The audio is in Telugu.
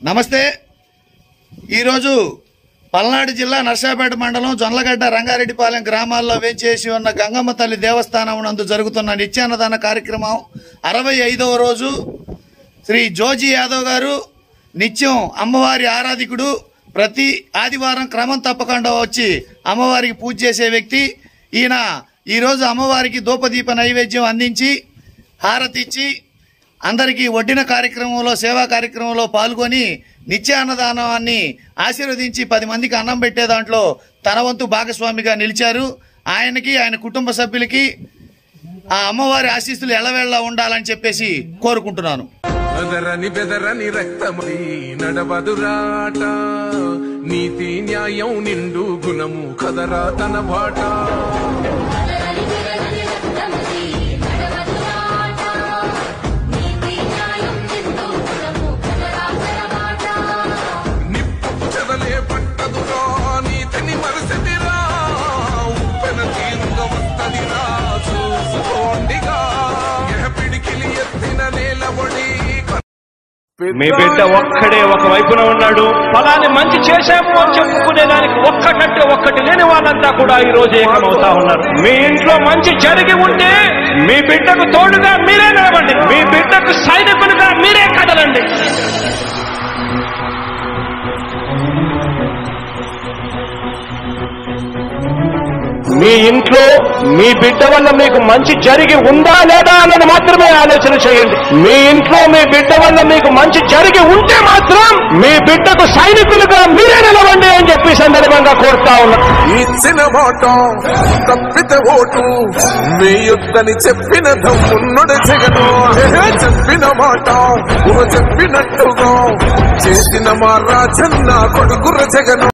నమస్తే। ఈరోజు పల్నాడు జిల్లా నర్సాపేట మండలం జొన్నలగడ్డ రంగారెడ్డిపాలెం గ్రామాల్లో వేంచేసి ఉన్న గంగమ్మ తల్లి దేవస్థానం నందు జరుగుతున్న నిత్యాన్నదాన కార్యక్రమం 65వ రోజు। శ్రీ జోజీ యాదవ్ గారు నిత్యం అమ్మవారి ఆరాధికుడు। ప్రతి ఆదివారం క్రమం తప్పకుండా వచ్చి అమ్మవారికి పూజ చేసే వ్యక్తి ఈయన। ఈరోజు అమ్మవారికి ధూపదీప నైవేద్యం అందించి హారతి ఇచ్చి అందరికీ వడ్డిన కార్యక్రమంలో సేవా కార్యక్రమంలో పాల్గొని నిత్యాన్నదానాన్ని ఆశీర్వదించి 10 మందికి అన్నం పెట్టే దాంట్లో తన వంతు భాగస్వామిగా నిలిచారు। ఆయనకి ఆయన కుటుంబ సభ్యులకి ఆ అమ్మవారి ఆశీస్సులు ఎల్లవేళలా ఉండాలని చెప్పేసి కోరుకుంటున్నాను। బెదరని రక్తమై నడవదురాట, నీతి న్యాయం నిండు గుణము కదరా తన బాట। నిప్పు చెదలే పట్టదురా నీతిని మరసతిరా, ఉప్పెన తీరుగా వస్తదిరా చూసుకోండిగా। పిడికిలి ఎత్తిన నేలబడి మీ బిడ్డ ఒక్కడే ఒక వైపున ఉన్నాడు। ఫలాన్ని మంచి చేశాము అని చెప్పుకునేదానికి ఒక్కటంటే ఒక్కటి లేని వాళ్ళంతా కూడా ఈ రోజు ఏకమవుతా ఉన్నారు। మీ ఇంట్లో మంచి జరిగి ఉంటే మీ బిడ్డకు తోడుగా మీరే నిలబండి, మీ బిడ్డకు సైనికులుగా మీరే కదలండి। మీ ఇంట్లో మీ బిడ్డ వల్ల మీకు మంచి జరిగి ఉందా లేదా అన్నది మాత్రమే ఆలోచన చేయండి। మీ ఇంట్లో మీ బిడ్డ వల్ల మీకు మంచి జరిగి ఉంటే మాత్రం మీ బిడ్డకు సైనికులుగా మీరే నిలవండి అని చెప్పి సందర్భంగా కోరుతా ఉన్నా। ఇచ్చిన మాట తప్పితే ఓటు మీ యుద్ధని చెప్పిన దమ్మున్నడు జగను, చెప్పిన మాట చెప్పినట్టుగా చేసిన మా రాజన్న కొడుకుర జగను।